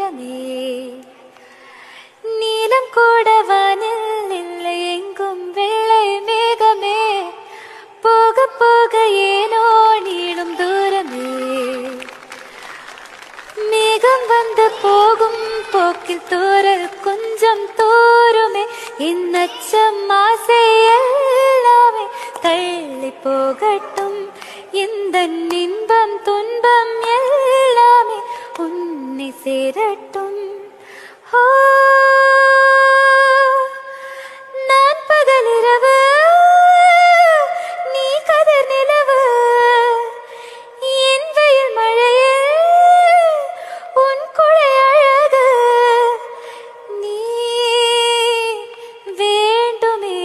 தூரமே நீலம் கூட வானில் இல்லை எங்கும் வெள்ளை மேகமே போக போக ஏனோ நீளும் தூரமே மேகம் வந்து போகும் போக்கில் தூரல் கொஞ்சம் தூருமே இன்னச்சம் ஆசை எல்லாமே தள்ளி போகட்டும் இந்த இன்பம் துன்பம் எல்லாமே உன்னை சேரட்டும் நான் பகலிரவு நீ கதிர் நிலவு என் வெயில் மழையே உன் குழை அழகு நீ வேண்டுமே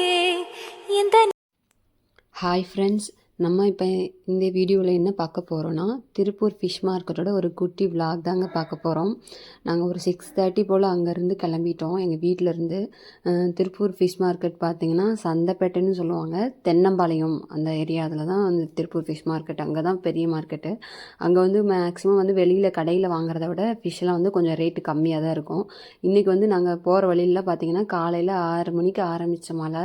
இந்த. ஹாய் ஃப்ரெண்ட்ஸ், நம்ம இப்போ இந்த வீடியோவில் என்ன பார்க்க போகிறோன்னா திருப்பூர் ஃபிஷ் மார்க்கெட்டோட ஒரு குட்டி விலாக் தாங்க பார்க்க போகிறோம். நாங்கள் ஒரு 6:30 போல் அங்கேருந்து கிளம்பிட்டோம் எங்கள் வீட்டிலேருந்து. திருப்பூர் ஃபிஷ் மார்க்கெட் பார்த்திங்கன்னா சந்தைப்பேட்டைன்னு சொல்லுவாங்க, தென்னம்பாளையம் அந்த ஏரியாவில் தான் வந்து திருப்பூர் ஃபிஷ் மார்க்கெட். அங்கே தான் பெரிய மார்க்கெட்டு. அங்கே வந்து மேக்ஸிமம் வந்து வெளியில் கடையில் வாங்குறத விட ஃபிஷ்ஷெலாம் வந்து கொஞ்சம் ரேட்டு கம்மியாக தான் இருக்கும். இன்றைக்கி வந்து நாங்கள் போகிற வழியில் பார்த்திங்கன்னா காலையில் 6 மணிக்கு ஆரம்பித்த மழை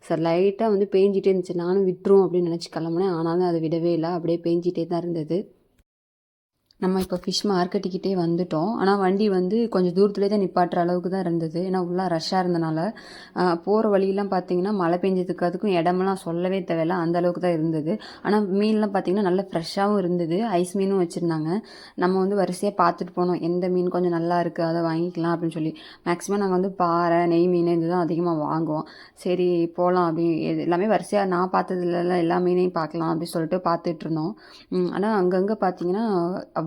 சார் லைட்டாக வந்து பேஞ்சிட்டே இருந்துச்சு. நானும் விட்டுரும் அப்படின்னு நினச்சி கிளம்புனேன். ஆனாலும் அது விடவே இல்லை, அப்படியே பேஞ்சிட்டே தான் இருந்தது. நம்ம இப்போ ஃபிஷ் மார்க்கெட்டுக்கிட்டே வந்துட்டோம். ஆனால் வண்டி வந்து கொஞ்சம் தூரத்துலேயே தான் நிப்பாட்டுற அளவுக்கு தான் இருந்தது. ஏன்னா உள்ளே ரஷ்ஷாக இருந்தனால போகிற வழியெல்லாம் பார்த்தீங்கன்னா மழை பெஞ்சதுக்கு அதுக்கும் இடமெல்லாம் சொல்லவே தேவையில்லை, அந்த அளவுக்கு தான் இருந்தது. ஆனால் மீன்லாம் பார்த்தீங்கன்னா நல்லா ஃப்ரெஷ்ஷாகவும் இருந்தது, ஐஸ் மீனும் வச்சுருந்தாங்க. நம்ம வந்து வரிசையாக பார்த்துட்டு போனோம் எந்த மீன் கொஞ்சம் நல்லா இருக்குது அதை வாங்கிக்கலாம் அப்படின்னு சொல்லி. மேக்ஸிமம் நாங்கள் வந்து பாறை நெய் மீன் இதுதான் அதிகமாக வாங்குவோம். சரி போகலாம் அப்படி எல்லாமே வரிசையாக நான் பார்த்ததுல எல்லா மீனையும் பார்க்கலாம் அப்படின்னு சொல்லிட்டு பார்த்துட்டு இருந்தோம். ஆனால் அங்கங்கே பார்த்தீங்கன்னா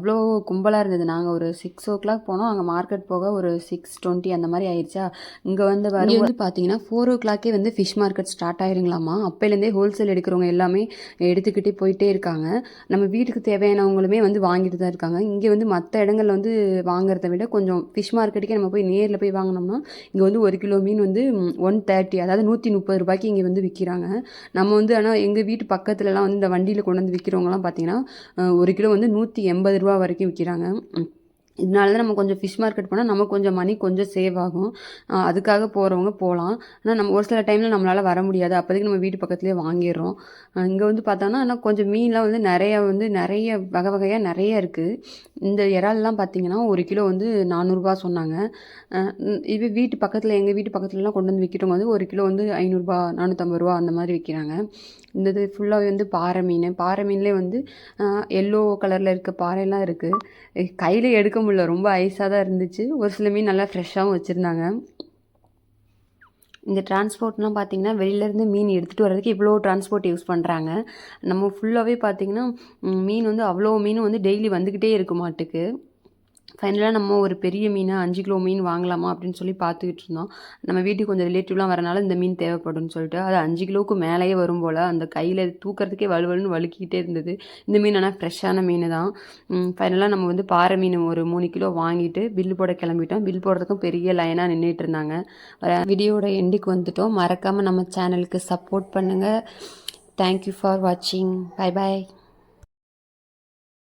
அவ்வளோ கும்பலாக இருந்தது. நாங்கள் ஒரு 6 o'clock போனோம், அங்கே மார்க்கெட் போக ஒரு 6:20 அந்த மாதிரி ஆயிடுச்சா. இங்கே வந்து வந்து பார்த்தீங்கன்னா 4 o'clock வந்து ஃபிஷ் மார்க்கெட் ஸ்டார்ட் ஆயிருங்களாமா. அப்போலேருந்தே ஹோல்சேல் எடுக்கிறவங்க எல்லாமே எடுத்துக்கிட்டே போயிட்டே இருக்காங்க. நம்ம வீட்டுக்கு தேவையானவங்களுமே வந்து வாங்கிட்டு தான் இருக்காங்க. இங்கே வந்து மற்ற இடங்களில் வந்து வாங்குறத விட கொஞ்சம் ஃபிஷ் மார்க்கெட்டுக்கே நம்ம போய் நேரில் போய் வாங்கினோம்னா இங்கே வந்து 1 கிலோ மீன் வந்து 130, அதாவது 130 ரூபாய்க்கு இங்கே வந்து விற்கிறாங்க. நம்ம வந்து ஆனால் எங்கள் வீட்டு பக்கத்துலலாம் வந்து இந்த வண்டியில் கொண்டு வந்து விற்கிறவங்கலாம் பார்த்தீங்கன்னா 1 கிலோ வந்து 180 ரூபா வரைக்கும் விற்கிறாங்க. இதனால தான் நம்ம கொஞ்சம் ஃபிஷ் மார்க்கெட் போனால் நமக்கு கொஞ்சம் மணி கொஞ்சம் சேவ் ஆகும். அதுக்காக போகிறவங்க போகலாம். ஆனால் நம்ம ஒரு சில டைமில் நம்மளால் வர முடியாது, அப்போதைக்கு நம்ம வீட்டு பக்கத்துலேயே வாங்கிடுறோம். இங்கே வந்து பார்த்தோன்னா ஆனால் கொஞ்சம் மீன்லாம் வந்து நிறைய வகை வகையாக நிறைய இருக்குது. இந்த இறால்லாம் பார்த்தீங்கன்னா 1 கிலோ வந்து 400 ரூபா சொன்னாங்க. இது வீட்டு பக்கத்தில் எங்கள் வீட்டு பக்கத்துலலாம் கொண்டு வந்து விற்கிறவங்க வந்து 1 கிலோ வந்து 500 ரூபா 450 ரூபா அந்த மாதிரி விற்கிறாங்க. இந்த இது ஃபுல்லாகவே வந்து பாறை மீன்லேயே வந்து எல்லோ கலரில் இருக்க பாறையெல்லாம் இருக்குது. கையில் எடுக்க முடியல, ரொம்ப ஐஸாக தான் இருந்துச்சு. ஒரு சில மீன் நல்லா ஃப்ரெஷ்ஷாகவும் வச்சுருந்தாங்க. இந்த டிரான்ஸ்போர்ட்லாம் பார்த்திங்கன்னா வெளியிலேருந்து மீன் எடுத்துகிட்டு வர்றதுக்கு இவ்வளோ டிரான்ஸ்போர்ட் யூஸ் பண்ணுறாங்க. நம்ம ஃபுல்லாகவே பார்த்திங்கன்னா மீன் வந்து அவ்வளோ மீன் வந்து டெய்லி வந்துக்கிட்டே இருக்க மாட்டுக்கு. ஃபைனலாக நம்ம ஒரு பெரிய மீனை 5 கிலோ மீன் வாங்கலாமா அப்படின்னு சொல்லி பார்த்துக்கிட்டு இருந்தோம். நம்ம வீட்டுக்கு கொஞ்சம் ரிலேட்டிவ்லாம் வரனால இந்த மீன் தேவைப்படும்னு சொல்லிட்டு அது 5 கிலோவுக்கு மேலேயே வரும் போல். அந்த கையில் தூக்கிறதுக்கே வலுவலுன்னு வலுக்கிக்கிட்டே இருந்தது. இந்த மீன் ஆனால் ஃப்ரெஷ்ஷான மீன் தான். ஃபைனலாக நம்ம வந்து பாறை மீன் ஒரு 3 கிலோ வாங்கிட்டு பில்லு போட கிளம்பிட்டோம். பில் போடுறதுக்கும் பெரிய லைனாக நின்றுட்டு இருந்தாங்க. வீடியோட எண்டுக்கு வந்துட்டோம். மறக்காமல் நம்ம சேனலுக்கு சப்போர்ட் பண்ணுங்கள். தேங்க்யூ ஃபார் வாட்சிங். Bye bye.